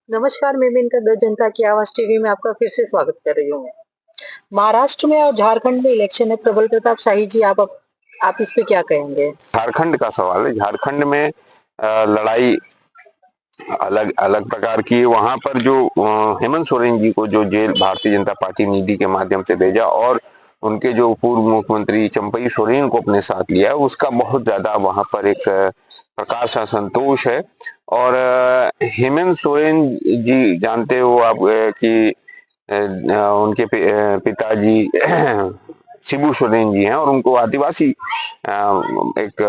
नमस्कार, मैं मेनका द जनता की आवाज टीवी में आपका फिर से स्वागत कर रही हूँ। महाराष्ट्र में और झारखंड में इलेक्शन है। प्रबल प्रताप शाही जी, आप इस पे क्या कहेंगे? झारखंड का सवाल है। झारखंड में लड़ाई अलग अलग प्रकार की है। वहां पर जो हेमंत सोरेन जी को जो जेल भारतीय जनता पार्टी नीति के माध्यम से भेजा और उनके जो पूर्व मुख्यमंत्री चंपई सोरेन को अपने साथ लिया, उसका बहुत ज्यादा वहां पर एक प्रकार से असंतोष है। और हेमंत सोरेन जी जानते हो आप कि उनके पिताजी शिबू सोरेन जी हैं और उनको आदिवासी एक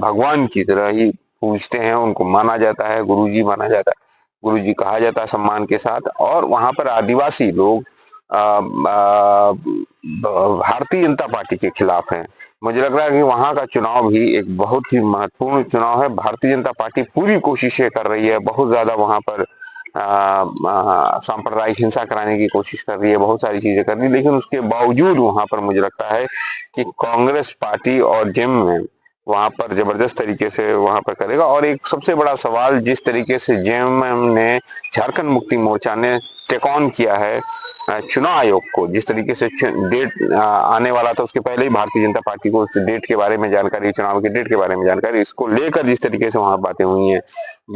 भगवान की तरह ही पूजते हैं। उनको माना जाता है, गुरुजी माना जाता है, गुरुजी कहा जाता है सम्मान के साथ। और वहां पर आदिवासी लोग भारतीय जनता पार्टी के खिलाफ हैं। मुझे लग रहा है कि वहां का चुनाव भी एक बहुत ही महत्वपूर्ण चुनाव है। भारतीय जनता पार्टी पूरी कोशिशें कर रही है, बहुत ज्यादा वहां पर सांप्रदायिक हिंसा कराने की कोशिश कर रही है, बहुत सारी चीजें कर रही है, लेकिन उसके बावजूद वहां पर मुझे लगता है कि कांग्रेस पार्टी और जेम में वहां पर जबरदस्त तरीके से वहां पर करेगा। और एक सबसे बड़ा सवाल, जिस तरीके से जेएमएम ने झारखंड मुक्ति मोर्चा ने टेक ऑन किया है चुनाव आयोग को, जिस तरीके से डेट आने वाला था उसके पहले ही भारतीय जनता पार्टी को उस डेट के बारे में जानकारी, चुनाव की डेट के बारे में जानकारी, इसको लेकर जिस तरीके से वहां बातें हुई हैं,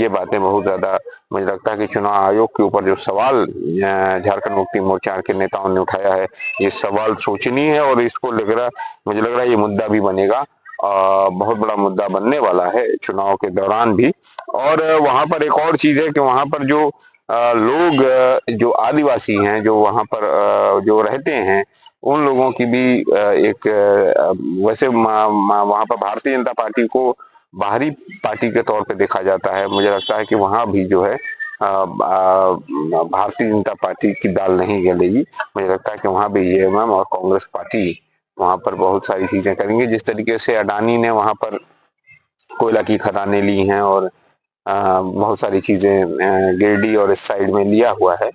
ये बातें बहुत ज्यादा मुझे लगता है कि चुनाव आयोग के ऊपर जो सवाल झारखंड मुक्ति मोर्चा के नेताओं ने उठाया है, ये सवाल सोचनीय है। और इसको लेकर मुझे लग रहा है ये मुद्दा भी बनेगा, बहुत बड़ा मुद्दा बनने वाला है चुनाव के दौरान भी। और वहां पर एक और चीज है कि वहां पर जो लोग जो आदिवासी हैं, जो वहां पर जो रहते हैं, उन लोगों की भी एक वैसे वहां पर भारतीय जनता पार्टी को बाहरी पार्टी के तौर पे देखा जाता है। मुझे लगता है कि वहां भी जो है भारतीय जनता पार्टी की दाल नहीं गलेगी। मुझे लगता है कि वहां भी जेएमएम और कांग्रेस पार्टी वहां पर बहुत सारी चीजें करेंगे। जिस तरीके से अडानी ने वहां पर कोयला की खदानें ली हैं और बहुत सारी चीजें गिरडी और इस साइड में लिया हुआ है,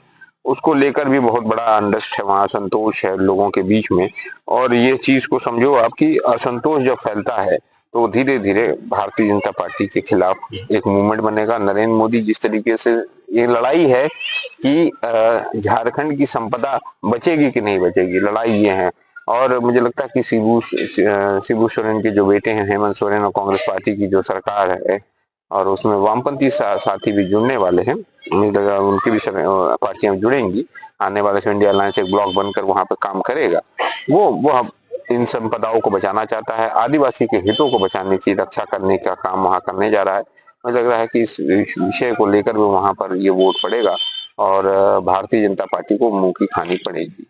उसको लेकर भी बहुत बड़ा अनरेस्ट है, वहां असंतोष है लोगों के बीच में। और ये चीज को समझो आपकी, असंतोष जब फैलता है तो धीरे धीरे भारतीय जनता पार्टी के खिलाफ एक मूवमेंट बनेगा। नरेंद्र मोदी जिस तरीके से, ये लड़ाई है कि झारखंड की संपदा बचेगी कि नहीं बचेगी, लड़ाई ये है। और मुझे लगता है कि शिबू सोरेन के जो बेटे हैं हेमंत सोरेन, और कांग्रेस पार्टी की जो सरकार है और उसमें वामपंथी साथी भी जुड़ने वाले हैं, उम्मीद है उनकी भी पार्टियां जुड़ेंगी आने वाले समय। इंडिया अलायंस एक ब्लॉक बनकर वहां पर काम करेगा। वो इन संपदाओं को बचाना चाहता है, आदिवासी के हितों को बचाने की, रक्षा करने का काम वहां करने जा रहा है। मुझे लग रहा है कि इस विषय को लेकर भी वहां पर ये वोट पड़ेगा और भारतीय जनता पार्टी को मुंह की खानी पड़ेगी।